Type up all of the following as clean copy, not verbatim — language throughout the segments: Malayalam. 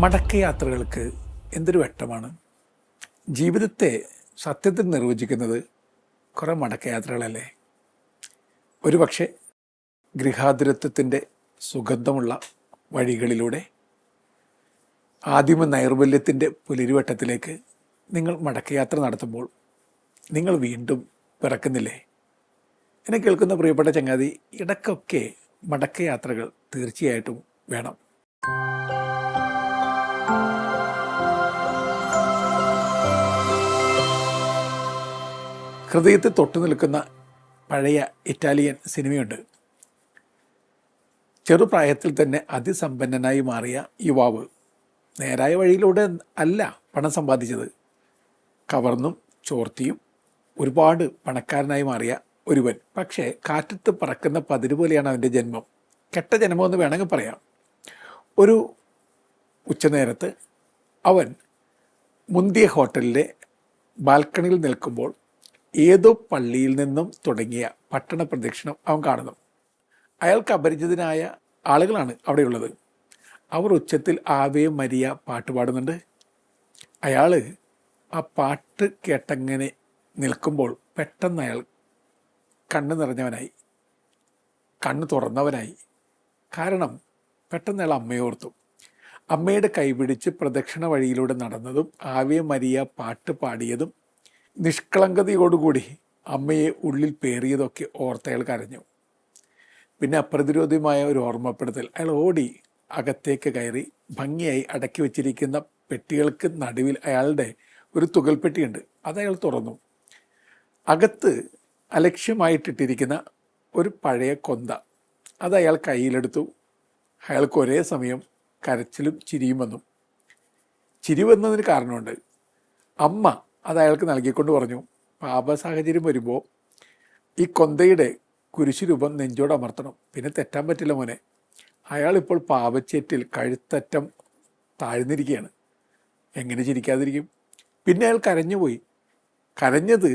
മടക്കയാത്രകൾക്ക് എന്തൊരു വെട്ടമാണ്. ജീവിതത്തെ സത്യത്തിൽ നിർവചിക്കുന്നത് കുറേ മടക്കയാത്രകളല്ലേ. ഒരുപക്ഷെ ഗൃഹാതുരത്വത്തിൻ്റെ സുഗന്ധമുള്ള വഴികളിലൂടെ ആദിമ നൈർമല്യത്തിൻ്റെ പുലരിവട്ടത്തിലേക്ക് നിങ്ങൾ മടക്കയാത്ര നടത്തുമ്പോൾ നിങ്ങൾ വീണ്ടും പിറക്കുന്നില്ലേ? എന്നെ കേൾക്കുന്ന പ്രിയപ്പെട്ട ചങ്ങാതി, ഇടയ്ക്കൊക്കെ മടക്കയാത്രകൾ തീർച്ചയായിട്ടും വേണം. ഹൃദയത്തിൽ തൊട്ടു നിൽക്കുന്ന പഴയ ഇറ്റാലിയൻ സിനിമയുണ്ട്. ചെറുപ്രായത്തിൽ തന്നെ അതിസമ്പന്നനായി മാറിയ യുവാവ് നേരായ വഴിയിലൂടെ അല്ല പണം സമ്പാദിച്ചത്. കവർന്നും ചോർത്തിയും ഒരുപാട് പണക്കാരനായി മാറിയ ഒരുവൻ. പക്ഷേ കാറ്റത്ത് പറക്കുന്ന പതിര് പോലെയാണ് അവൻ്റെ ജന്മം. കെട്ട ജന്മമെന്ന് വേണമെങ്കിൽ പറയാം. ഒരു ഉച്ചനേരത്ത് അവൻ മുന്തിയ ഹോട്ടലിലെ ബാൽക്കണിയിൽ നിൽക്കുമ്പോൾ ഏതോ പള്ളിയിൽ നിന്നും തുടങ്ങിയ പട്ടണ പ്രദക്ഷിണം അവൻ കാണുന്നു. അയാൾക്ക് അപരിചിതനായ ആളുകളാണ് അവിടെയുള്ളത്. അവർ ഉച്ചത്തിൽ ആവേ മരിയ പാട്ട് പാടുന്നുണ്ട്. അയാൾ ആ പാട്ട് കേട്ടങ്ങനെ നിൽക്കുമ്പോൾ പെട്ടെന്ന് അയാൾ കണ്ണ് നിറഞ്ഞവനായി, കണ്ണ് തുറന്നവനായി. കാരണം പെട്ടെന്ന് അയാൾ അമ്മയോർത്തു. അമ്മയുടെ കൈപിടിച്ച് പ്രദക്ഷിണ വഴിയിലൂടെ നടന്നതും ആവേ മരിയ പാട്ട് പാടിയതും നിഷ്കളങ്കതയോടുകൂടി അമ്മയെ ഉള്ളിൽ പേറിയതൊക്കെ ഓർത്തയാൾ കരഞ്ഞു. പിന്നെ അപ്രതിരോധ്യമായ ഒരു ഓർമ്മപ്പെടുത്തൽ. അയാൾ ഓടി അകത്തേക്ക് കയറി ഭംഗിയായി അടക്കി വച്ചിരിക്കുന്ന പെട്ടികൾക്ക് നടുവിൽ അയാളുടെ ഒരു തുകൽപ്പെട്ടിയുണ്ട്. അതയാൾ തുറന്നു. അകത്ത് അലക്ഷ്യമായിട്ടിട്ടിരിക്കുന്ന ഒരു പഴയ കൊന്ത അത് അയാൾ കയ്യിലെടുത്തു. അയാൾക്ക് ഒരേ സമയം കരച്ചിലും ചിരിയും വന്നു. ചിരി വന്നതിന് കാരണമുണ്ട്. അമ്മ അത് അയാൾക്ക് നൽകിക്കൊണ്ട് പറഞ്ഞു, പാപ സാഹചര്യം വരുമ്പോൾ ഈ കൊന്തയുടെ കുരിശുരൂപം നെഞ്ചോട് അമർത്തണം, പിന്നെ തെറ്റാൻ പറ്റില്ല മോനെ. അയാളിപ്പോൾ പാപച്ചേറ്റിൽ കഴുത്തറ്റം താഴ്ന്നിരിക്കുകയാണ്. എങ്ങനെ ചിരിക്കാതിരിക്കും? പിന്നെ അയാൾ കരഞ്ഞുപോയി. കരഞ്ഞത്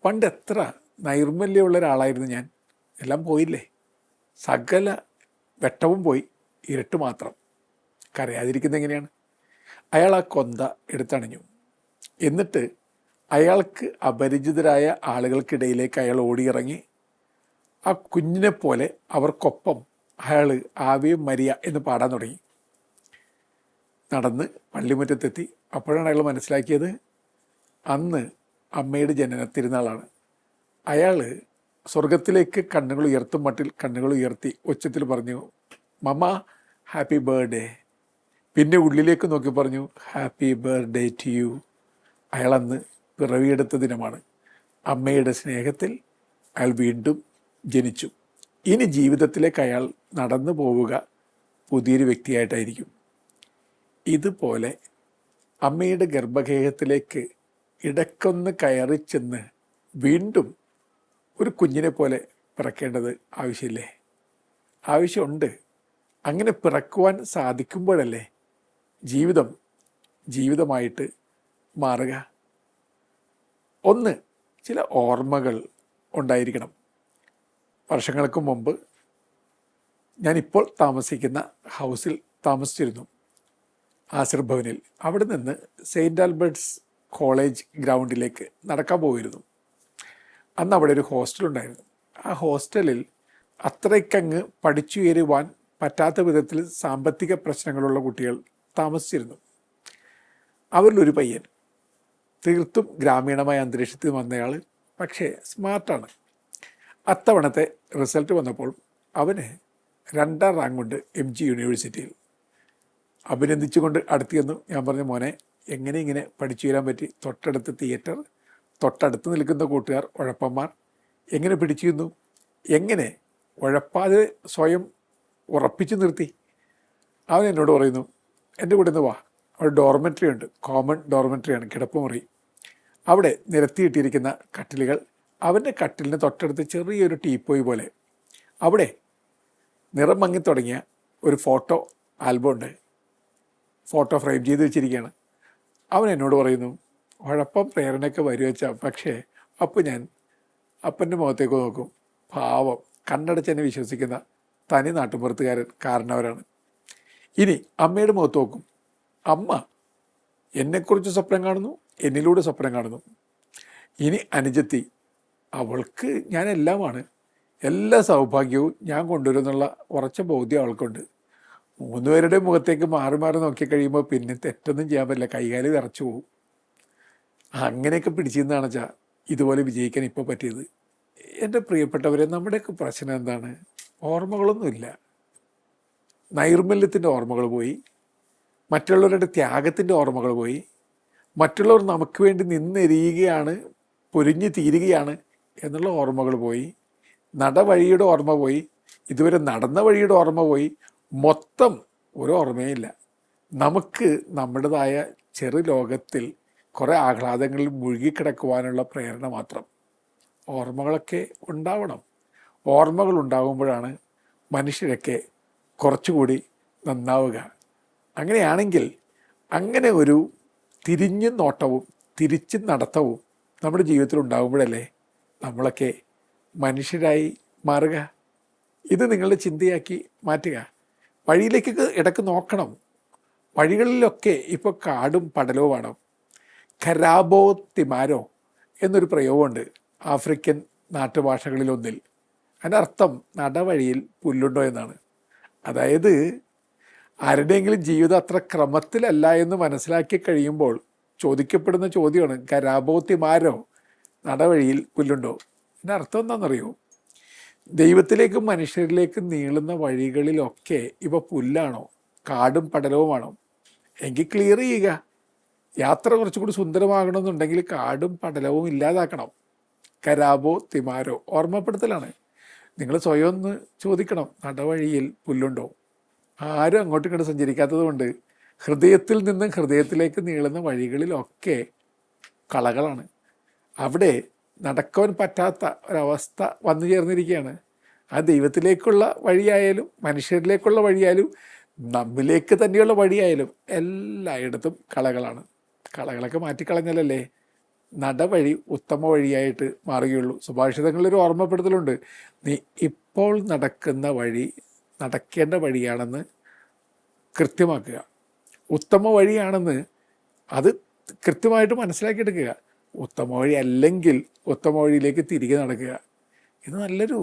പണ്ട് എത്ര നൈർമല്യമുള്ള ഒരാളായിരുന്നു ഞാൻ. എല്ലാം പോയില്ലേ, സകല വെട്ടവും പോയി, ഇരുട്ട് മാത്രം. കരയാതിരിക്കുന്നത് എങ്ങനെയാണ്? അയാൾ ആ കൊന്ത എടുത്തണിഞ്ഞു. എന്നിട്ട് അയാൾക്ക് അപരിചിതരായ ആളുകൾക്കിടയിലേക്ക് അയാൾ ഓടിയിറങ്ങി. ആ കുഞ്ഞിനെ പോലെ അവർക്കൊപ്പം അയാൾ ആവേ മരിയ എന്ന് പാടാൻ തുടങ്ങി. നടന്ന് പള്ളിമുറ്റത്തെത്തി. അപ്പോഴാണ് അയാൾ മനസ്സിലാക്കിയത് അന്ന് അമ്മയുടെ ജനന തിരുനാളാണ്. അയാൾ സ്വർഗത്തിലേക്ക് കണ്ണുകൾ ഉയർത്തും മട്ടിൽ കണ്ണുകൾ ഉയർത്തി ഉച്ചത്തിൽ പറഞ്ഞു, മമ്മ ഹാപ്പി ബർത്ത്ഡേ. പിന്നെ ഉള്ളിലേക്ക് നോക്കി പറഞ്ഞു, ഹാപ്പി ബർത്ത്ഡേ ടു യു. അയാളന്ന് പിറവിയെടുത്ത ദിനമാണ്. അമ്മയുടെ സ്നേഹത്തിൽ അയാൾ വീണ്ടും ജനിച്ചു. ഇനി ജീവിതത്തിലേക്ക് അയാൾ നടന്നു പോവുക പുതിയൊരു വ്യക്തിയായിട്ടായിരിക്കും. ഇതുപോലെ അമ്മയുടെ ഗർഭഗേഹത്തിലേക്ക് ഇടയ്ക്കൊന്ന് കയറി ചെന്ന് വീണ്ടും ഒരു കുഞ്ഞിനെ പോലെ പിറക്കേണ്ടത് ആവശ്യമില്ലേ? ആവശ്യമുണ്ട്. അങ്ങനെ പിറക്കുവാൻ സാധിക്കുമ്പോഴല്ലേ ജീവിതം ജീവിതമായിട്ട് മാറുക. ഒന്ന്, ചില ഓർമ്മകൾ ഉണ്ടായിരിക്കണം. വർഷങ്ങൾക്ക് മുമ്പ് ഞാനിപ്പോൾ താമസിക്കുന്ന ഹൗസിൽ താമസിച്ചിരുന്നു, ആശ്രമ ഭവനിൽ. അവിടെ നിന്ന് സെയിൻറ്റ് ആൽബർട്ട്സ് കോളേജ് ഗ്രൗണ്ടിലേക്ക് നടക്കാൻ പോയിരുന്നു. അന്ന് അവിടെ ഒരു ഹോസ്റ്റലുണ്ടായിരുന്നു. ആ ഹോസ്റ്റലിൽ അത്രയ്ക്കങ്ങ് പഠിച്ചുയരുവാൻ പറ്റാത്ത വിധത്തിൽ സാമ്പത്തിക പ്രശ്നങ്ങളുള്ള കുട്ടികൾ താമസിച്ചിരുന്നു. അവരിലൊരു പയ്യൻ തീർത്തും ഗ്രാമീണമായ അന്തരീക്ഷത്തിൽ വന്നയാൾ, പക്ഷേ സ്മാർട്ടാണ്. അത്തവണത്തെ റിസൾട്ട് വന്നപ്പോൾ അവന് 2ാം റാങ്കുണ്ട് MG യൂണിവേഴ്സിറ്റിയിൽ. അഭിനന്ദിച്ചുകൊണ്ട് അടുത്ത് ചെന്നു. ഞാൻ പറഞ്ഞു, മോനെ എങ്ങനെ ഇങ്ങനെ പഠിച്ചു തരാൻ പറ്റി? തൊട്ടടുത്ത് തിയേറ്റർ, തൊട്ടടുത്ത് നിൽക്കുന്ന കൂട്ടുകാർ ഉഴപ്പന്മാർ, എങ്ങനെ പിടിച്ചിരുന്നു? എങ്ങനെ ഉഴപ്പാതെ സ്വയം ഉറപ്പിച്ചു നിർത്തി? അവൻ എന്നോട് പറയുന്നു, എൻ്റെ കൂടെ നിന്ന് വാ, അവിടെ ഡോർമെട്രി ഉണ്ട്, കോമൺ ഡോർമെട്രിയാണ്, കിടപ്പുമുറി. അവിടെ നിരത്തിയിട്ടിരിക്കുന്ന കട്ടിലുകൾ, അവൻ്റെ കട്ടിലിന് തൊട്ടടുത്ത് ചെറിയൊരു ടീപ്പോയി പോലെ അവിടെ നിറം മങ്ങി തുടങ്ങിയ ഒരു ഫോട്ടോ ആൽബം ഉണ്ട്. ഫോട്ടോ ഫ്രെയിം ചെയ്ത് വെച്ചിരിക്കുകയാണ്. അവൻ എന്നോട് പറയുന്നു, ഉഴപ്പം പ്രേരണയൊക്കെ വരുവെച്ചാൽ, പക്ഷേ അപ്പോൾ ഞാൻ അപ്പൻ്റെ മുഖത്തേക്ക് നോക്കും. പാവം, കണ്ണടച്ചെന്നെ വിശ്വസിക്കുന്ന തനി നാട്ടുപുറത്തുകാരൻ കാരണവരാണ്. ഇനി അമ്മയുടെ മുഖത്ത് നോക്കും. അമ്മ എന്നെക്കുറിച്ച് സ്വപ്നം കാണുന്നു, എന്നിലൂടെ സ്വപ്നം കാണുന്നു. ഇനി അനുജത്തി, അവൾക്ക് ഞാൻ എല്ലാമാണ്, എല്ലാ സൗഭാഗ്യവും ഞാൻ കൊണ്ടുവരുന്നുള്ള ഉറച്ച ബോധ്യം അവൾക്കുണ്ട്. 3 പേരുടെ മുഖത്തേക്ക് മാറി മാറി നോക്കിക്കഴിയുമ്പോൾ പിന്നെ തെറ്റൊന്നും ചെയ്യാൻ പറ്റില്ല, കൈകാലി വിറച്ചു പോകും. അങ്ങനെയൊക്കെ പിടിച്ചിരുന്നാണ് വെച്ചാൽ ഇതുപോലെ വിജയിക്കാൻ ഇപ്പോൾ പറ്റിയത്. എൻ്റെ പ്രിയപ്പെട്ടവരെ, നമ്മുടെയൊക്കെ പ്രശ്നം എന്താണ്? ഓർമ്മകളൊന്നുമില്ല. നൈർമല്യത്തിൻ്റെ ഓർമ്മകൾ പോയി, മറ്റുള്ളവരുടെ ത്യാഗത്തിൻ്റെ ഓർമ്മകൾ പോയി, മറ്റുള്ളവർ നമുക്ക് വേണ്ടി നിന്നെരിയുകയാണ്, പൊരിഞ്ഞു തീരുകയാണ് എന്നുള്ള ഓർമ്മകൾ പോയി, നടവഴിയുടെ ഓർമ്മ പോയി, ഇതുവരെ നടന്ന വഴിയുടെ ഓർമ്മ പോയി, മൊത്തം ഒരു ഓർമ്മയില്ല. നമുക്ക് നമ്മുടേതായ ചെറു ലോകത്തിൽ കുറേ ആഹ്ലാദങ്ങളിൽ മുഴുകിക്കിടക്കുവാനുള്ള പ്രേരണ മാത്രം. ഓർമ്മകളൊക്കെ ഉണ്ടാവണം. ഓർമ്മകൾ ഉണ്ടാകുമ്പോഴാണ് മനുഷ്യരൊക്കെ കുറച്ചുകൂടി നന്നാവുക. അങ്ങനെയാണെങ്കിൽ അങ്ങനെ ഒരു തിരിഞ്ഞു നോട്ടവും തിരിച്ചു നടത്തവും നമ്മുടെ ജീവിതത്തിൽ ഉണ്ടാകുമ്പോഴല്ലേ നമ്മളൊക്കെ മനുഷ്യരായി മാറുക. ഇത് നിങ്ങളുടെ ചിന്തയാക്കി മാറ്റുക. വഴിയിലേക്ക് ഇടയ്ക്ക് നോക്കണം. വഴികളിലൊക്കെ ഇപ്പോൾ കാടും പടലവുമാണ്. ഖരാബോ തിമാരോ എന്നൊരു പ്രയോഗമുണ്ട് ആഫ്രിക്കൻ നാട്ടുഭാഷകളിലൊന്നിൽ. അതിൻ്റെ അർത്ഥം നടവഴിയിൽ പുല്ലുണ്ടോ എന്നാണ്. അതായത് ആരുടെയെങ്കിലും ജീവിതം അത്ര ക്രമത്തിലല്ല എന്ന് മനസ്സിലാക്കി കഴിയുമ്പോൾ ചോദിക്കപ്പെടുന്ന ചോദ്യമാണ്, ഖരാബോ തിമാരോ, നടവഴിയിൽ പുല്ലുണ്ടോ? അതിൻ്റെ അർത്ഥം എന്താണെന്നറിയോ? ദൈവത്തിലേക്കും മനുഷ്യരിലേക്കും നീളുന്ന വഴികളിലൊക്കെ ഇവ പുല്ലാണോ, കാടും പടലവുമാണോ? എങ്കിൽ ക്ലിയർ ചെയ്യുക. യാത്ര കുറച്ചുകൂടി സുന്ദരമാകണമെന്നുണ്ടെങ്കിൽ കാടും പടലവും ഇല്ലാതാക്കണം. ഖരാബോ തിമാരോ ഓർമ്മപ്പെടുത്തലാണ്. നിങ്ങൾ സ്വയം ഒന്ന് ചോദിക്കണം, നടവഴിയിൽ പുല്ലുണ്ടോ? ആരും അങ്ങോട്ടും ഇങ്ങോട്ട് സഞ്ചരിക്കാത്തത് കൊണ്ട് ഹൃദയത്തിൽ നിന്നും ഹൃദയത്തിലേക്ക് നീളുന്ന വഴികളിലൊക്കെ കളകളാണ്. അവിടെ നടക്കുവാൻ പറ്റാത്ത ഒരവസ്ഥ വന്നു ചേർന്നിരിക്കുകയാണ്. ആ ദൈവത്തിലേക്കുള്ള വഴിയായാലും മനുഷ്യരിലേക്കുള്ള വഴിയായാലും നമ്മിലേക്ക് തന്നെയുള്ള വഴിയായാലും എല്ലായിടത്തും കളകളാണ്. കളകളൊക്കെ മാറ്റിക്കളഞ്ഞാലല്ലേ നടവഴി ഉത്തമ വഴിയായിട്ട് മാറുകയുള്ളൂ. സുഭാഷിതങ്ങളിലൊരു ഓർമ്മപ്പെടുത്തലുണ്ട്, നീ ഇപ്പോൾ നടക്കുന്ന വഴി നടക്കേണ്ട വഴിയാണെന്ന് കൃത്യമാക്കുക. ഉത്തമ വഴിയാണെന്ന് അത് കൃത്യമായിട്ട് മനസ്സിലാക്കിയെടുക്കുക. ഉത്തമ വഴി അല്ലെങ്കിൽ ഉത്തമ വഴിയിലേക്ക് തിരികെ നടക്കുക. ഇത് നല്ലൊരു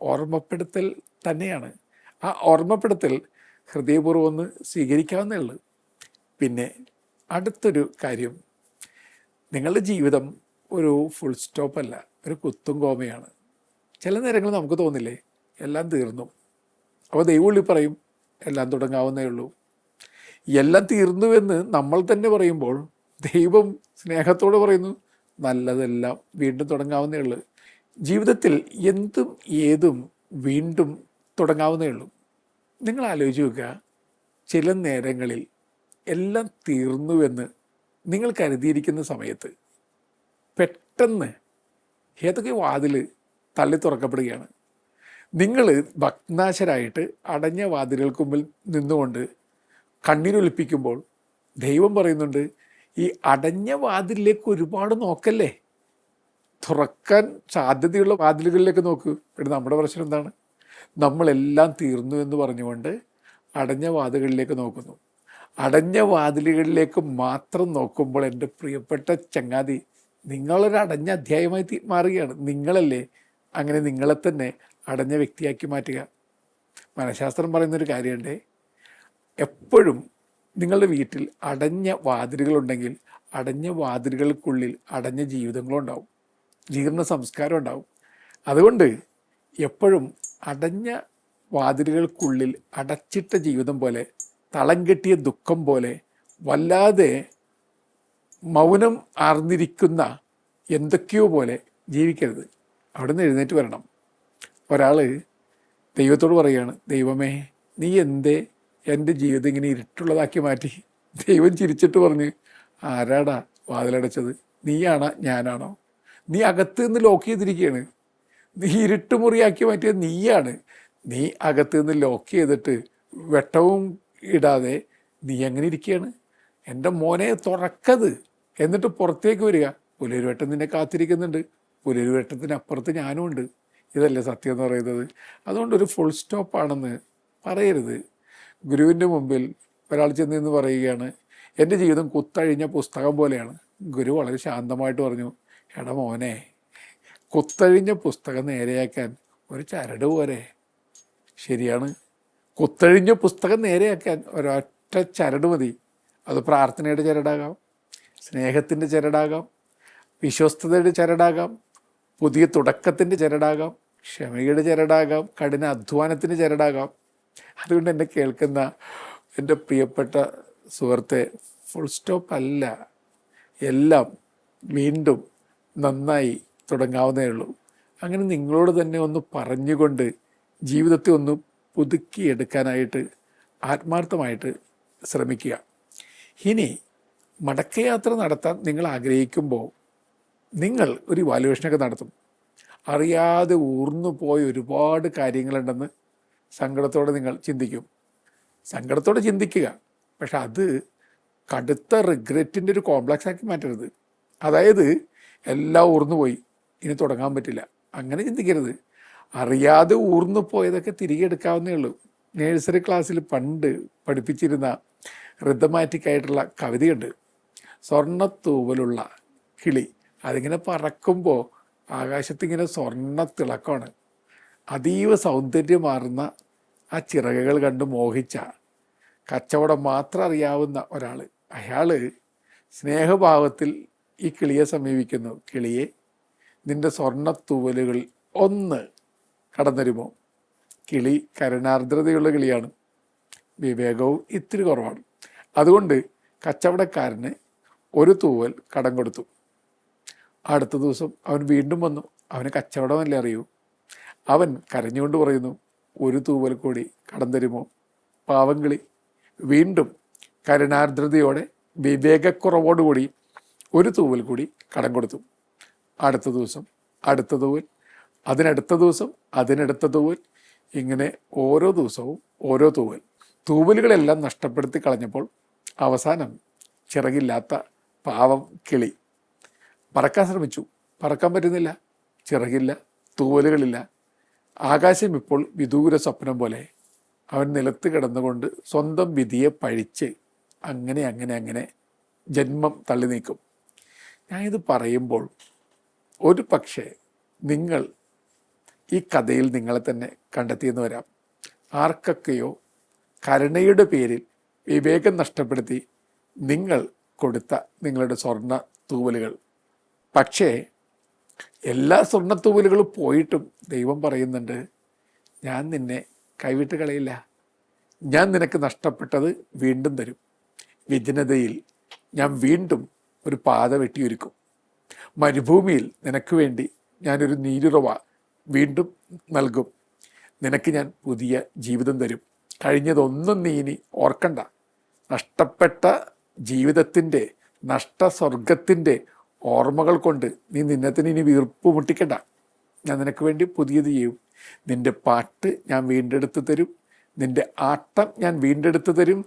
ഓർമ്മപ്പെടുത്തൽ തന്നെയാണ്. ആ ഓർമ്മപ്പെടുത്തൽ ഹൃദയപൂർവ്വം ഒന്ന് സ്വീകരിക്കാവുന്നേ ഉള്ളൂ. പിന്നെ അടുത്തൊരു കാര്യം, നിങ്ങളുടെ ജീവിതം ഒരു ഫുൾ സ്റ്റോപ്പല്ല, ഒരു കുത്തും കോമയാണ്. ചില നേരങ്ങളിൽ നമുക്ക് തോന്നില്ലേ എല്ലാം തീർന്നു. അപ്പോൾ ദൈവമുള്ളി പറയും എല്ലാം തുടങ്ങാവുന്നേ ഉള്ളൂ. എല്ലാം തീർന്നുവെന്ന് നമ്മൾ തന്നെ പറയുമ്പോൾ ദൈവം സ്നേഹത്തോടെ പറയുന്നു നല്ലതെല്ലാം വീണ്ടും തുടങ്ങാവുന്നേ ഉള്ളൂ. ജീവിതത്തിൽ എന്തും ഏതും വീണ്ടും തുടങ്ങാവുന്നേ ഉള്ളൂ. നിങ്ങൾ ആലോചിച്ച് നോക്കുക, ചില നേരങ്ങളിൽ എല്ലാം തീർന്നുവെന്ന് നിങ്ങൾ കരുതിയിരിക്കുന്ന സമയത്ത് പെട്ടെന്ന് ഏതൊക്കെ വാതിൽ തള്ളി തുറക്കപ്പെടുകയാണ്. നിങ്ങൾ ഭഗ്നാശരായിട്ട് അടഞ്ഞ വാതിലുകൾക്ക് മുമ്പിൽ നിന്നുകൊണ്ട് കണ്ണീരൊലിപ്പിക്കുമ്പോൾ ദൈവം പറയുന്നുണ്ട്, ഈ അടഞ്ഞ വാതിലിലേക്ക് ഒരുപാട് നോക്കല്ലേ, തുറക്കാൻ സാധ്യതയുള്ള വാതിലുകളിലേക്ക് നോക്കൂ. ഇവിടെ നമ്മുടെ പ്രശ്നം എന്താണ്? നമ്മളെല്ലാം തീർന്നു എന്ന് പറഞ്ഞുകൊണ്ട് അടഞ്ഞ വാതിലുകളിലേക്ക് നോക്കുന്നു. അടഞ്ഞ വാതിലുകളിലേക്ക് മാത്രം നോക്കുമ്പോൾ എൻ്റെ പ്രിയപ്പെട്ട ചങ്ങാതി, നിങ്ങളൊരു അടഞ്ഞ അധ്യായമായി മാറുകയാണ്. നിങ്ങളല്ലേ അങ്ങനെ നിങ്ങളെ തന്നെ അടഞ്ഞ വ്യക്തിയാക്കി മാറ്റുക. മനഃശാസ്ത്രം പറയുന്നൊരു കാര്യമുണ്ട്, എപ്പോഴും നിങ്ങളുടെ വീട്ടിൽ അടഞ്ഞ വാതിലുകളുണ്ടെങ്കിൽ അടഞ്ഞ വാതിലുകൾക്കുള്ളിൽ അടഞ്ഞ ജീവിതങ്ങളുണ്ടാവും, ജീർണ സംസ്കാരം ഉണ്ടാവും. അതുകൊണ്ട് എപ്പോഴും അടഞ്ഞ വാതിലുകൾക്കുള്ളിൽ അടച്ചിട്ട ജീവിതം പോലെ, തളം കെട്ടിയ ദുഃഖം പോലെ, വല്ലാതെ മൗനം ആർന്നിരിക്കുന്ന എന്തൊക്കെയോ പോലെ ജീവിക്കരുത്. അവിടെ നിന്ന് എഴുന്നേറ്റ് വരണം. ഒരാൾ ദൈവത്തോട് പറയുകയാണ്, ദൈവമേ നീ എന്തേ എൻ്റെ ജീവിതം ഇങ്ങനെ ഇരുട്ടുള്ളതാക്കി മാറ്റി? ദൈവം ചിരിച്ചിട്ട് പറഞ്ഞ്, ആരാടാ വാതിലടച്ചത്? നീയാണോ ഞാനാണോ? നീ അകത്ത് നിന്ന് ലോക്ക് ചെയ്തിരിക്കുകയാണ്. നീ ഇരുട്ടുമുറിയാക്കി മാറ്റിയത് നീയാണ്. നീ അകത്ത് നിന്ന് ലോക്ക് ചെയ്തിട്ട് വെട്ടവും ഇടാതെ നീ എങ്ങനെ ഇരിക്കുകയാണ്? എൻ്റെ മോനെ തുറക്കത്, എന്നിട്ട് പുറത്തേക്ക് വരിക. പുലരുവട്ടം നിന്നെ കാത്തിരിക്കുന്നുണ്ട്, പുലരുവട്ടത്തിനപ്പുറത്ത് ഞാനും ഉണ്ട്. ഇതല്ലേ സത്യം എന്ന് പറയുന്നത്. അതുകൊണ്ടൊരു ഫുൾ സ്റ്റോപ്പാണെന്ന് പറയരുത്. ഗുരുവിൻ്റെ മുമ്പിൽ ഒരാൾ ചെന്ന് പറയുകയാണ്, എൻ്റെ ജീവിതം കുത്തഴിഞ്ഞ പുസ്തകം പോലെയാണ്. ഗുരു വളരെ ശാന്തമായിട്ട് പറഞ്ഞു, എടാ മോനെ, കുത്തഴിഞ്ഞ പുസ്തകം നേരെയാക്കാൻ ഒരു ചരട് പോരെ. ശരിയാണ്, കുത്തഴിഞ്ഞ പുസ്തകം നേരെയാക്കാൻ ഒരൊറ്റ ചരട് മതി. അത് പ്രാർത്ഥനയുടെ ചരടാകാം, സ്നേഹത്തിൻ്റെ ചരടാകാം, വിശ്വസ്തതയുടെ ചരടാകാം, പുതിയ തുടക്കത്തിൻ്റെ ചരടാകാം, ക്ഷമയുടെ ചരടാകാം, കഠിന അധ്വാനത്തിൻ്റെ ചരടാകാം. അതുകൊണ്ട് എന്നെ കേൾക്കുന്ന എൻ്റെ പ്രിയപ്പെട്ട സുഹൃത്തെ, ഫുൾ സ്റ്റോപ്പ് അല്ല, എല്ലാം വീണ്ടും നന്നായി തുടങ്ങാവുന്നേ ഉള്ളൂ. അങ്ങനെ നിങ്ങളോട് തന്നെ ഒന്ന് പറഞ്ഞുകൊണ്ട് ജീവിതത്തെ ഒന്ന് പുതുക്കിയെടുക്കാനായിട്ട് ആത്മാർത്ഥമായിട്ട് ശ്രമിക്കുക. ഇനി മടക്കയാത്ര നടത്താൻ നിങ്ങൾ ആഗ്രഹിക്കുമ്പോൾ നിങ്ങൾ ഒരു ഇവാലുവേഷനൊക്കെ നടത്തും. അറിയാതെ ഊർന്നു പോയ ഒരുപാട് കാര്യങ്ങളുണ്ടെന്ന് സങ്കടത്തോടെ നിങ്ങൾ ചിന്തിക്കും. സങ്കടത്തോടെ ചിന്തിക്കുക, പക്ഷെ അത് കടുത്ത റിഗ്രറ്റിൻ്റെ ഒരു കോംപ്ലക്സ് ആക്കി മാറ്റരുത്. അതായത് എല്ലാം ഊർന്നു പോയി, ഇനി തുടങ്ങാൻ പറ്റില്ല, അങ്ങനെ ചിന്തിക്കരുത്. അറിയാതെ ഊർന്നു പോയതൊക്കെ തിരികെ എടുക്കാവുന്നേ ഉള്ളൂ. നേഴ്സറി ക്ലാസ്സിൽ പണ്ട് പഠിപ്പിച്ചിരുന്ന റിതമാറ്റിക് ആയിട്ടുള്ള കവിതയുണ്ട്, സ്വർണ്ണത്തൂവലുള്ള കിളി. അതിങ്ങനെ പറക്കുമ്പോൾ ആകാശത്തിങ്ങനെ സ്വർണ്ണ തിളക്കമാണ്. അതീവ സൗന്ദര്യമാർന്ന ആ ചിറകുകൾ കണ്ട് മോഹിച്ച കച്ചവടം മാത്രം അറിയാവുന്ന ഒരാൾ, അയാൾ സ്നേഹഭാവത്തിൽ ഈ കിളിയെ സമീപിക്കുന്നു. കിളിയെ, നിൻ്റെ സ്വർണ്ണത്തൂവലുകൾ ഒന്ന് കടന്നരുമോ? കിളി കരുണാർദ്രതയുള്ള കിളിയാണ്, വിവേകവും ഇത്തിരി കുറവാണ്. അതുകൊണ്ട് കച്ചവടക്കാരന് ഒരു തൂവൽ കടം കൊടുത്തു. അടുത്ത ദിവസം അവൻ വീണ്ടും വന്നു. അവന് കച്ചവടമല്ലേ അറിയൂ. അവൻ കരഞ്ഞുകൊണ്ട് പറയുന്നു, ഒരു തൂവൽ കൂടി കടം തരുമോ? പാവം കിളി വീണ്ടും കരുണാർദ്രതയോടെ വിവേകക്കുറവോടുകൂടി ഒരു തൂവൽ കൂടി കടം കൊടുത്തു. അടുത്ത ദിവസം അടുത്ത തൂവൽ, അതിനടുത്ത ദിവസം അതിനടുത്ത തൂവൽ, ഇങ്ങനെ ഓരോ ദിവസവും ഓരോ തൂവൽ. തൂവലുകളെല്ലാം നഷ്ടപ്പെടുത്തി കളഞ്ഞപ്പോൾ അവസാനം ചിറകില്ലാത്ത പാവം കിളി പറക്കാൻ ശ്രമിച്ചു. പറക്കാൻ പറ്റുന്നില്ല, ചിറകില്ല, തൂവലുകളില്ല. ആകാശം ഇപ്പോൾ വിദൂര സ്വപ്നം പോലെ. അവൻ നിലത്ത് കിടന്നുകൊണ്ട് സ്വന്തം വിധിയെ പഴിച്ച് അങ്ങനെ അങ്ങനെ അങ്ങനെ ജന്മം തള്ളി നീക്കും. ഞാനിത് പറയുമ്പോൾ ഒരു പക്ഷേ നിങ്ങൾ ഈ കഥയിൽ നിങ്ങളെ തന്നെ കണ്ടെത്തിയെന്ന് വരാം. ആർക്കൊക്കെയോ കരുണയുടെ പേരിൽ വിവേകം നഷ്ടപ്പെടുത്തി നിങ്ങൾ കൊടുത്ത നിങ്ങളുടെ സ്വർണ്ണ തൂവലുകൾ. പക്ഷേ എല്ലാ സ്വർണ്ണത്തൂവലുകളും പോയിട്ടും ദൈവം പറയുന്നുണ്ട്, ഞാൻ നിന്നെ കൈവിട്ട് കളയില്ല, ഞാൻ നിനക്ക് നഷ്ടപ്പെട്ടത് വീണ്ടും തരും. വിജനതയിൽ ഞാൻ വീണ്ടും ഒരു പാത വെട്ടിയൊരുക്കും. മരുഭൂമിയിൽ നിനക്ക് വേണ്ടി ഞാനൊരു നീരുറവ വീണ്ടും നൽകും. നിനക്ക് ഞാൻ പുതിയ ജീവിതം തരും. കഴിഞ്ഞതൊന്നും നീ ഇനി ഓർക്കണ്ട. നഷ്ടപ്പെട്ട ജീവിതത്തിൻ്റെ, നഷ്ടസ്വർഗത്തിൻ്റെ ഓർമ്മകൾ കൊണ്ട് നീ നിന്നത്തിന് ഇനി വീർപ്പ് മുട്ടിക്കണ്ട. ഞാൻ നിനക്ക് വേണ്ടി പുതിയത് ചെയ്യും. നിൻ്റെ പാട്ട് ഞാൻ വീണ്ടെടുത്ത് തരും, നിൻ്റെ ആട്ടം ഞാൻ വീണ്ടെടുത്ത് തരും,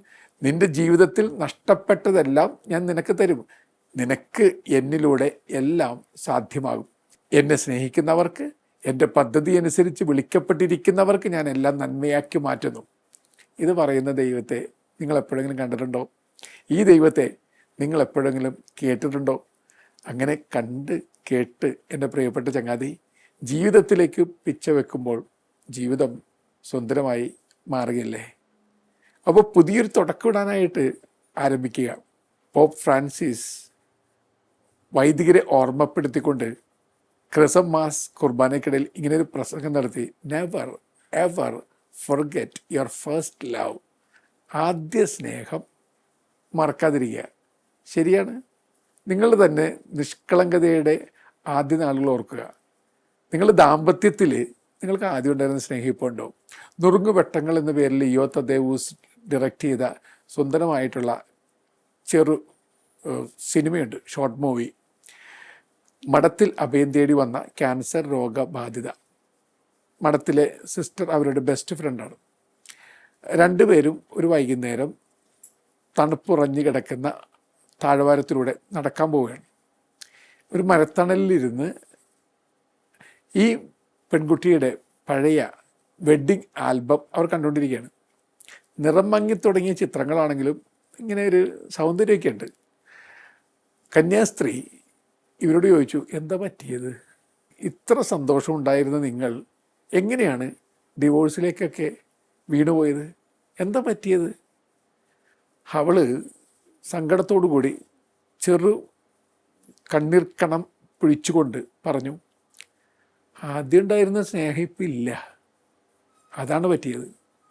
നിൻ്റെ ജീവിതത്തിൽ നഷ്ടപ്പെട്ടതെല്ലാം ഞാൻ നിനക്ക് തരും. നിനക്ക് എന്നിലൂടെ എല്ലാം സാധ്യമാകും. എന്നെ സ്നേഹിക്കുന്നവർക്ക്, എൻ്റെ പദ്ധതി അനുസരിച്ച് വിളിക്കപ്പെട്ടിരിക്കുന്നവർക്ക് ഞാൻ എല്ലാം നന്മയാക്കി മാറ്റുന്നു. ഇത് പറയുന്ന ദൈവത്തെ നിങ്ങൾ എപ്പോഴെങ്കിലും കണ്ടിട്ടുണ്ടോ? ഈ ദൈവത്തെ നിങ്ങൾ എപ്പോഴെങ്കിലും കേട്ടിട്ടുണ്ടോ? അങ്ങനെ കണ്ട് കേട്ട് എൻ്റെ പ്രിയപ്പെട്ട ചങ്ങാതി ജീവിതത്തിലേക്ക് പിച്ച വെക്കുമ്പോൾ ജീവിതം സുന്ദരമായി മാറുകയല്ലേ? അപ്പോൾ പുതിയൊരു തുടക്കമിടാനായിട്ട് ആരംഭിക്കുക. പോപ്പ് ഫ്രാൻസിസ് വൈദികരെ ഓർമ്മപ്പെടുത്തിക്കൊണ്ട് ക്രിസ്മസ് കുർബാനയ്ക്കിടയിൽ ഇങ്ങനെയൊരു പ്രസംഗം നടത്തി. Never ever forget your first love. ആദ്യ സ്നേഹം മറക്കാതിരിക്കുക. ശരിയാണ്. നിങ്ങൾ തന്നെ നിഷ്കളങ്കതയുടെ ആദ്യ നാളുകൾ ഓർക്കുക. നിങ്ങൾ ദാമ്പത്യത്തിൽ നിങ്ങൾക്ക് ആദ്യം ഉണ്ടായിരുന്ന സ്നേഹം ഇപ്പോൾ ഉണ്ടോ? നുറുങ്ങുവെട്ടങ്ങൾ എന്ന പേരിൽ ലിയോ തദേവൂസ് ഡയറക്റ്റ് ചെയ്ത സുന്ദരമായിട്ടുള്ള ചെറു സിനിമയുണ്ട്, ഷോർട്ട് മൂവി. മഠത്തിൽ അഭയം തേടി വന്ന ക്യാൻസർ രോഗബാധിത. മഠത്തിലെ സിസ്റ്റർ അവരുടെ ബെസ്റ്റ് ഫ്രണ്ടാണ്. രണ്ടുപേരും ഒരു വൈകുന്നേരം തണുപ്പുറഞ്ഞു കിടക്കുന്ന താഴ്വാരത്തിലൂടെ നടക്കാൻ പോവുകയാണ്. ഒരു മരത്തണലിലിരുന്ന് ഈ പെൺകുട്ടിയുടെ പഴയ വെഡ്ഡിങ് ആൽബം അവർ കണ്ടുകൊണ്ടിരിക്കുകയാണ്. നിറം മങ്ങി തുടങ്ങിയ ചിത്രങ്ങളാണെങ്കിലും ഇങ്ങനെ ഒരു സൗന്ദര്യമൊക്കെ ഉണ്ട്. കന്യാസ്ത്രീ ഇവരോട് ചോദിച്ചു, എന്താ പറ്റിയത്? ഇത്ര സന്തോഷം ഉണ്ടായിരുന്ന നിങ്ങൾ എങ്ങനെയാണ് ഡിവോഴ്സിലേക്കൊക്കെ വീണുപോയത്? എന്താ പറ്റിയത്? അവൾ സങ്കടത്തോടു കൂടി ചെറു കണ്ണീർ കണം പിഴിച്ചുകൊണ്ട് പറഞ്ഞു, ആദ്യം ഉണ്ടായിരുന്ന സ്നേഹം ഇപ്പം ഇല്ല, അതാണ് പറ്റിയത്.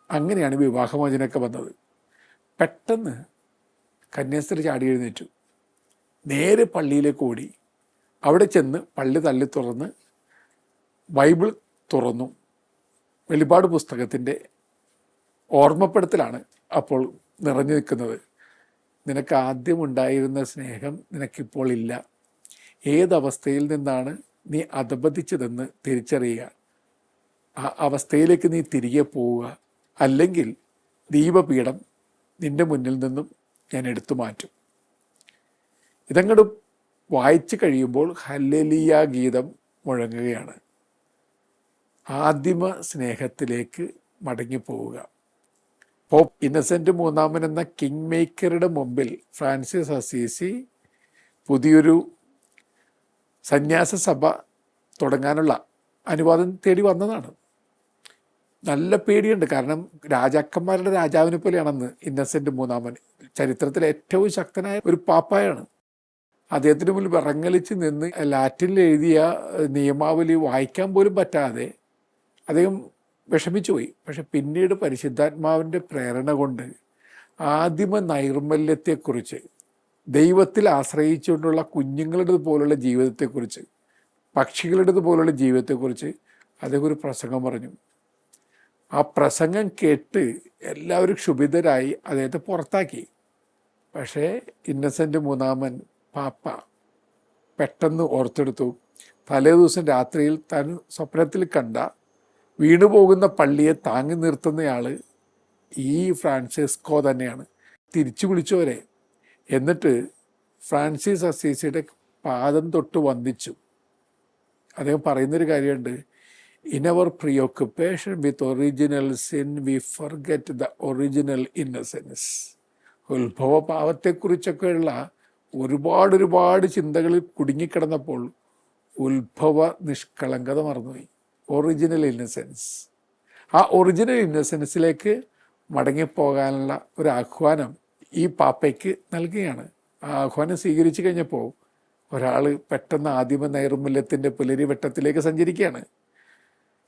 അങ്ങനെയാണ് വിവാഹമോചനമൊക്കെ വന്നത്. പെട്ടെന്ന് കന്യാസ്ത്രീ ചാടി എഴുന്നേറ്റു, നേരെ പള്ളിയിലേക്ക് ഓടി. അവിടെ ചെന്ന് പള്ളി തള്ളി തുറന്ന് ബൈബിൾ തുറന്നു. വെളിപാട് പുസ്തകത്തിൻ്റെ ഓർമ്മപ്പെടുത്തലാണ് അപ്പോൾ നിറഞ്ഞു നിൽക്കുന്നത്. നിനക്ക് ആദ്യം ഉണ്ടായിരുന്ന സ്നേഹം നിനക്കിപ്പോൾ ഇല്ല. ഏതവസ്ഥയിൽ നിന്നാണ് നീ അധപതിച്ചതെന്ന് തിരിച്ചറിയുക. ആ അവസ്ഥയിലേക്ക് നീ തിരികെ പോവുക, അല്ലെങ്കിൽ ദീപപീഠം നിന്റെ മുന്നിൽ നിന്നും ഞാൻ എടുത്തു മാറ്റും. ഇതങ്ങോട്ട് വായിച്ചു കഴിയുമ്പോൾ ഹല്ലേലൂയ ഗീതം മുഴങ്ങുകയാണ്. ആദിമ സ്നേഹത്തിലേക്ക് മടങ്ങിപ്പോവുക. പോപ്പ് ഇന്നസെൻ്റ് മൂന്നാമൻ എന്ന കിങ് മേക്കറുടെ മുമ്പിൽ ഫ്രാൻസിസ് അസീസി പുതിയൊരു സന്യാസ സഭ തുടങ്ങാനുള്ള അനുവാദം തേടി വന്നതാണ്. നല്ല പേടിയുണ്ട്, കാരണം രാജാക്കന്മാരുടെ രാജാവിനെ പോലെയാണെന്ന് ഇന്നസെൻ്റ് മൂന്നാമൻ. ചരിത്രത്തിലെ ഏറ്റവും ശക്തനായ ഒരു പാപ്പായാണ്. അദ്ദേഹത്തിന് മുന്നിൽ വിറങ്ങലിച്ച് നിന്ന് ലാറ്റിനിൽ എഴുതിയ നിയമാവലി വായിക്കാൻ പോലും പറ്റാതെ അദ്ദേഹം വിഷമിച്ചു പോയി. പക്ഷെ പിന്നീട് പരിശുദ്ധാത്മാവിൻ്റെ പ്രേരണ കൊണ്ട് ആദിമ നൈർമല്യത്തെക്കുറിച്ച്, ദൈവത്തിൽ ആശ്രയിച്ചുകൊണ്ടുള്ള കുഞ്ഞുങ്ങളുടേത് പോലുള്ള ജീവിതത്തെക്കുറിച്ച്, പക്ഷികളുടേത് പോലുള്ള ജീവിതത്തെക്കുറിച്ച് അദ്ദേഹം ഒരു പ്രസംഗം പറഞ്ഞു. ആ പ്രസംഗം കേട്ട് എല്ലാവരും ക്ഷുഭിതരായി അദ്ദേഹത്തെ പുറത്താക്കി. പക്ഷേ ഇന്നസെൻ്റ് മൂന്നാമൻ പാപ്പ പെട്ടെന്ന് ഓർത്തെടുത്തു, തലേ ദിവസം രാത്രിയിൽ താൻ സ്വപ്നത്തിൽ കണ്ട വീണുപോകുന്ന പള്ളിയെ താങ്ങി നിർത്തുന്നയാൾ ഈ ഫ്രാൻസിസ്കോ തന്നെയാണ്. തിരിച്ചു വിളിച്ചവരെ. എന്നിട്ട് ഫ്രാൻസിസ് അസീസിയുടെ പാദം തൊട്ട് വന്ദിച്ചു. അദ്ദേഹം പറയുന്നൊരു കാര്യമുണ്ട്, in our preoccupation with original sin we forget the original innocence. ഉത്ഭവ പാവത്തെക്കുറിച്ചൊക്കെയുള്ള ഒരുപാട് ചിന്തകളിൽ കുടുങ്ങിക്കിടന്നപ്പോൾ ഉത്ഭവ നിഷ്കളങ്കത മറന്നുപോയി. Original innocence. ആ ഒറിജിനൽ ഇന്നസെൻസിലേക്ക് മടങ്ങിപ്പോകാനുള്ള ഒരു ആഹ്വാനം ഈ പാപ്പയ്ക്ക് നൽകുകയാണ്. ആ ആഹ്വാനം സ്വീകരിച്ചു കഴിഞ്ഞപ്പോൾ ഒരാൾ പെട്ടെന്ന് ആദിമ നൈർമല്യത്തിൻ്റെ പുലരിവട്ടത്തിലേക്ക് സഞ്ചരിക്കുകയാണ്.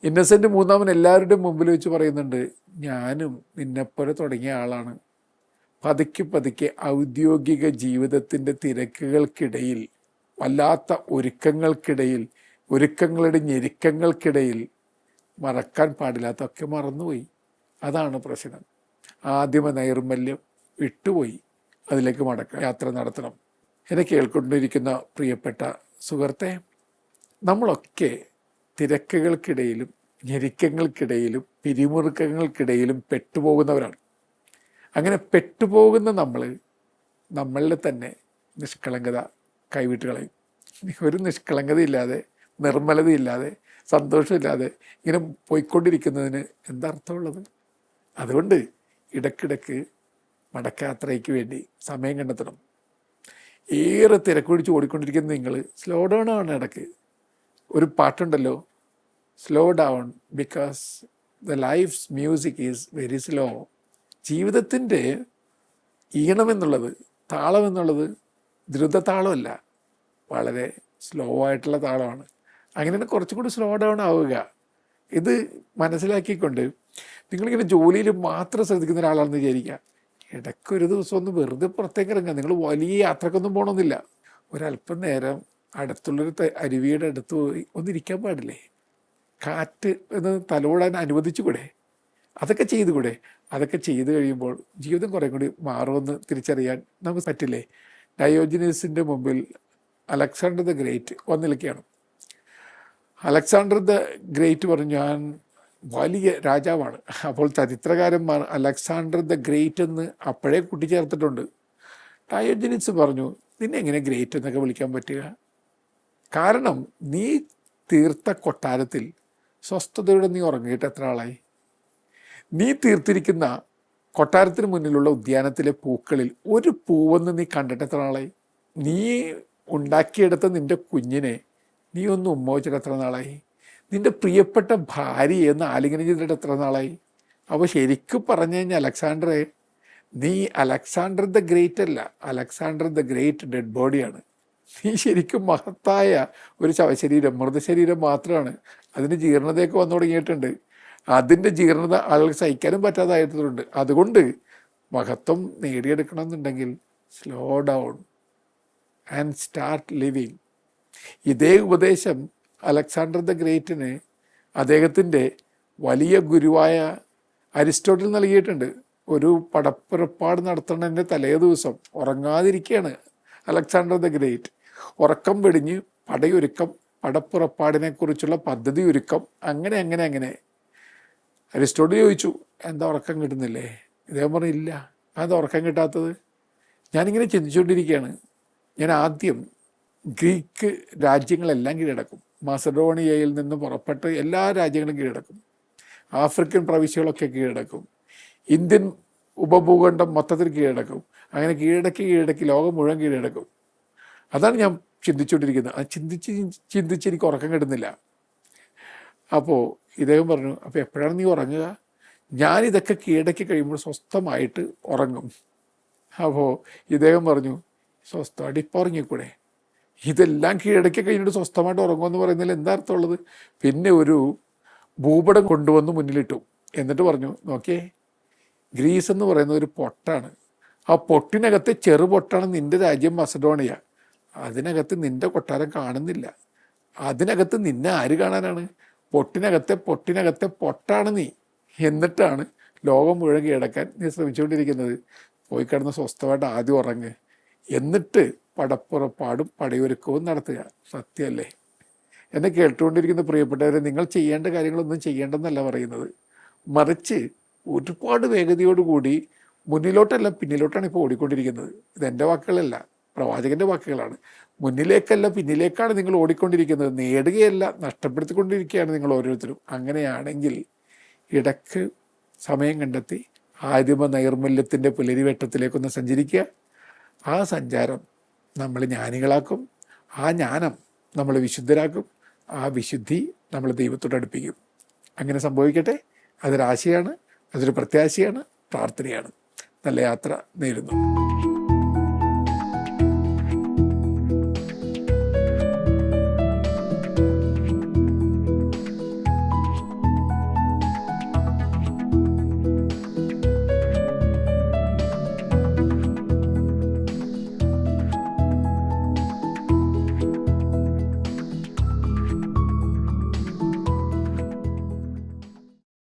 ഇന്നസെൻ്റ് മൂന്നാമൻ എല്ലാവരുടെയും മുമ്പിൽ വെച്ച് പറയുന്നുണ്ട്, ഞാനും നിന്നെപ്പോലെ തുടങ്ങിയ ആളാണ്. പതുക്കെ പതുക്കെ ഔദ്യോഗിക ജീവിതത്തിൻ്റെ തിരക്കുകൾക്കിടയിൽ, വല്ലാത്ത ഒരുക്കങ്ങളുടെ ഞെരുക്കങ്ങൾക്കിടയിൽ മറക്കാൻ പാടില്ലാത്തൊക്കെ മറന്നുപോയി. അതാണ് പ്രശ്നം. ആദിമ നൈർമല്യം വിട്ടുപോയി, അതിലേക്ക് യാത്ര നടത്തണം. എന്നെ കേൾക്കൊണ്ടിരിക്കുന്ന പ്രിയപ്പെട്ട സുഹൃത്തെ, നമ്മളൊക്കെ തിരക്കുകൾക്കിടയിലും ഞെരുക്കങ്ങൾക്കിടയിലും പിരിമുറുക്കങ്ങൾക്കിടയിലും പെട്ടുപോകുന്നവരാണ്. അങ്ങനെ പെട്ടുപോകുന്ന നമ്മളിൽ തന്നെ നിഷ്കളങ്കത കൈവിട്ട് കളയും. ഒരു നിഷ്കളങ്കതയില്ലാതെ, നിർമ്മലതയില്ലാതെ, സന്തോഷമില്ലാതെ ഇങ്ങനെ പോയിക്കൊണ്ടിരിക്കുന്നതിന് എന്താ അർത്ഥമുള്ളത്? അതുകൊണ്ട് ഇടയ്ക്കിടയ്ക്ക് മടക്കയാത്രയ്ക്ക് വേണ്ടി സമയം കണ്ടെത്തണം. ഏറെ തിരക്കൊഴിച്ച് ഓടിക്കൊണ്ടിരിക്കുന്ന നിങ്ങൾ സ്ലോ ഡൗൺ ആണ്. ഇടയ്ക്ക് ഒരു പാട്ടുണ്ടല്ലോ, slow down because the life's music is very slow. ജീവിതത്തിൻ്റെ ഈണമെന്നുള്ളത്, താളമെന്നുള്ളത് ദ്രുതതാളമല്ല, വളരെ സ്ലോ ആയിട്ടുള്ള താളമാണ്. അങ്ങനെയാണ് കുറച്ചും കൂടി സ്ലോ ഡൗൺ ആവുക. ഇത് മനസ്സിലാക്കിക്കൊണ്ട് നിങ്ങളിങ്ങനെ ജോലിയിൽ മാത്രം ശ്രദ്ധിക്കുന്ന ഒരാളാണെന്ന് വിചാരിക്കുക. ഇടയ്ക്കൊരു ദിവസം ഒന്ന് വെറുതെ പുറത്തേക്ക് ഇറങ്ങുക. നിങ്ങൾ വലിയ യാത്രക്കൊന്നും പോകണമെന്നില്ല. ഒരല്പം നേരം അടുത്തുള്ളൊരു അരുവിയുടെ അടുത്ത് പോയി ഒന്നിരിക്കാൻ പാടില്ലേ? കാറ്റ് എന്ന് തലോടാൻ അനുവദിച്ചുകൂടെ? അതൊക്കെ ചെയ്തുകൂടെ? അതൊക്കെ ചെയ്തു കഴിയുമ്പോൾ ജീവിതം കുറേ കൂടി മാറുമെന്ന് തിരിച്ചറിയാൻ നമുക്ക് പറ്റില്ലേ? ഡയോജനീസിൻ്റെ മുമ്പിൽ അലക്സാണ്ടർ ദ ഗ്രേറ്റ് വന്നിരിക്കുകയാണ്. അലക്സാണ്ടർ ദ ഗ്രേറ്റ് പറഞ്ഞു, ഞാൻ വലിയ രാജാവാണ്. അപ്പോൾ ചരിത്രകാരന്മാർ അലക്സാണ്ടർ ദ ഗ്രേറ്റ് എന്ന് അപ്പോഴേ കൂട്ടിച്ചേർത്തിട്ടുണ്ട്. ഡയോജനീസ് പറഞ്ഞു, നിന്നെ എങ്ങനെ ഗ്രേറ്റ് എന്നൊക്കെ വിളിക്കാൻ പറ്റുക? കാരണം നീ തീർത്ത കൊട്ടാരത്തിൽ സ്വസ്ഥതയോടെ നീ ഉറങ്ങിയിട്ട് എത്ര ആളായി? നീ തീർത്തിരിക്കുന്ന കൊട്ടാരത്തിന് മുന്നിലുള്ള ഉദ്യാനത്തിലെ പൂക്കളിൽ ഒരു പൂവൊന്ന് നീ കണ്ടിട്ട് എത്ര നാളായി? നീ ഉണ്ടാക്കിയെടുത്ത നിൻ്റെ കുഞ്ഞിനെ നീ ഒന്ന് ഉമ്മ വെച്ചിട്ട് എത്ര നാളായി? നിൻ്റെ പ്രിയപ്പെട്ട ഭാര്യയെ ഒന്ന് ആലിംഗനം ചെയ്തിട്ട് എത്ര നാളായി? അപ്പോൾ ശരിക്കും പറഞ്ഞു കഴിഞ്ഞാൽ അലക്സാണ്ടറെ, നീ അലക്സാണ്ടർ ദ ഗ്രേറ്റ് അല്ല, അലക്സാണ്ടർ ദ ഗ്രേറ്റ് ഡെഡ് ബോഡിയാണ്. നീ ശരിക്കും മഹത്തായ ഒരു ശവശരീരം, മൃതശരീരം മാത്രമാണ്. അതിന് ജീർണതയൊക്കെ വന്നു തുടങ്ങിയിട്ടുണ്ട്. അതിൻ്റെ ജീർണത ആളുകൾക്ക് സഹിക്കാനും പറ്റാതായിട്ടുണ്ട്. അതുകൊണ്ട് മഹത്വം നേടിയെടുക്കണമെന്നുണ്ടെങ്കിൽ slow down and start living. ഇതേ ഉപദേശം അലക്സാണ്ടർ ദ ഗ്രേറ്റിന് അദ്ദേഹത്തിൻ്റെ വലിയ ഗുരുവായ അരിസ്റ്റോട്ടിൽ നൽകിയിട്ടുണ്ട്. ഒരു പടപ്പുറപ്പാട് നടത്തുന്നതിൻ്റെ തലേ ദിവസം ഉറങ്ങാതിരിക്കുകയാണ് അലക്സാണ്ടർ ദ ഗ്രേറ്റ്. ഉറക്കം വെടിഞ്ഞ് പടയൊരുക്കം, പടപ്പുറപ്പാടിനെക്കുറിച്ചുള്ള പദ്ധതി ഒരുക്കം, അങ്ങനെ അങ്ങനെ അങ്ങനെ. അരിസ്റ്റോട്ടിൽ ചോദിച്ചു, എന്താ ഉറക്കം കിട്ടുന്നില്ലേ? ഇദ്ദേഹം പറഞ്ഞു, ഇല്ല. അതെന്താ ഉറക്കം കിട്ടാത്തത്? ഞാനിങ്ങനെ ചിന്തിച്ചുകൊണ്ടിരിക്കുകയാണ്. ഞാൻ ആദ്യം ഗ്രീക്ക് രാജ്യങ്ങളെല്ലാം കീഴടക്കും, മാസഡോണിയയിൽ നിന്ന് പുറപ്പെട്ട് എല്ലാ രാജ്യങ്ങളും കീഴടക്കും, ആഫ്രിക്കൻ പ്രവിശ്യകളൊക്കെ കീഴടക്കും, ഇന്ത്യൻ ഉപഭൂഖണ്ഡം മൊത്തത്തിൽ കീഴടക്കും. അങ്ങനെ കീഴടക്കി ലോകം മുഴുവൻ കീഴടക്കും. അതാണ് ഞാൻ ചിന്തിച്ചുകൊണ്ടിരിക്കുന്നത്. അത് ചിന്തിച്ച് എനിക്ക് ഉറക്കം കിട്ടുന്നില്ല. അപ്പോൾ ഇദ്ദേഹം പറഞ്ഞു, അപ്പോൾ എപ്പോഴാണ് നീ ഉറങ്ങുക? ഞാനിതൊക്കെ കീഴടക്കി കഴിയുമ്പോൾ സ്വസ്ഥമായിട്ട് ഉറങ്ങും. അപ്പോൾ ഇദ്ദേഹം പറഞ്ഞു, സ്വസ്ഥമായിട്ട് ഇപ്പോൾ ഉറങ്ങിക്കൂടെ? ഇതെല്ലാം കീഴടക്കി കഴിഞ്ഞിട്ട് സ്വസ്ഥമായിട്ട് ഉറങ്ങുമെന്ന് പറയുന്നതിൽ എന്താ അർത്ഥമുള്ളത്? പിന്നെ ഒരു ഭൂപടം കൊണ്ടുവന്ന് മുന്നിലിട്ടു. എന്നിട്ട് പറഞ്ഞു, നോക്കിയേ, ഗ്രീസ് എന്ന് പറയുന്ന ഒരു പൊട്ടാണ്. ആ പൊട്ടിനകത്തെ ചെറു പൊട്ടാണ് നിൻ്റെ രാജ്യം മസഡോണിയ. അതിനകത്ത് നിൻ്റെ കൊട്ടാരം കാണുന്നില്ല. അതിനകത്ത് നിന്നെ ആര് കാണാനാണ്? പൊട്ടിനകത്തെ പൊട്ടാണ് നീ. എന്നിട്ടാണ് ലോകം മുഴുവൻ കീഴടക്കാൻ നീ ശ്രമിച്ചുകൊണ്ടിരിക്കുന്നത്. പോയി കിടന്ന് സ്വസ്ഥമായിട്ട് ആദ്യം ഉറങ്ങ്, എന്നിട്ട് പടപ്പുറപ്പാടും പടയൊരുക്കവും നടത്തുക. സത്യമല്ലേ? എന്നെ കേട്ടുകൊണ്ടിരിക്കുന്ന പ്രിയപ്പെട്ടവരെ, നിങ്ങൾ ചെയ്യേണ്ട കാര്യങ്ങളൊന്നും ചെയ്യേണ്ടെന്നല്ല പറയുന്നത്. മറിച്ച് ഒരുപാട് വേഗതയോടുകൂടി മുന്നിലോട്ടല്ല പിന്നിലോട്ടാണ് ഇപ്പോൾ ഓടിക്കൊണ്ടിരിക്കുന്നത്. ഇതെൻ്റെ വാക്കുകളല്ല, പ്രവാചകൻ്റെ വാക്കുകളാണ്. മുന്നിലേക്കല്ല പിന്നിലേക്കാണ് നിങ്ങൾ ഓടിക്കൊണ്ടിരിക്കുന്നത്. നേടുകയല്ല, നഷ്ടപ്പെടുത്തിക്കൊണ്ടിരിക്കുകയാണ് നിങ്ങൾ ഓരോരുത്തരും. അങ്ങനെയാണെങ്കിൽ ഇടയ്ക്ക് സമയം കണ്ടെത്തി ആദിമ നൈർമല്യത്തിൻ്റെ പുലരിവെട്ടത്തിലേക്കൊന്ന് സഞ്ചരിക്കുക. ആ സഞ്ചാരം നമ്മൾ ജ്ഞാനികളാക്കും. ആ ജ്ഞാനം നമ്മൾ വിശുദ്ധരാക്കും. ആ വിശുദ്ധി നമ്മൾ ദൈവത്തോട് അടുപ്പിക്കും. അങ്ങനെ സംഭവിക്കട്ടെ. അതൊരാശയാണ്, അതൊരു പ്രത്യാശയാണ്, പ്രാർത്ഥനയാണ്. നല്ല യാത്ര നേരുന്നു.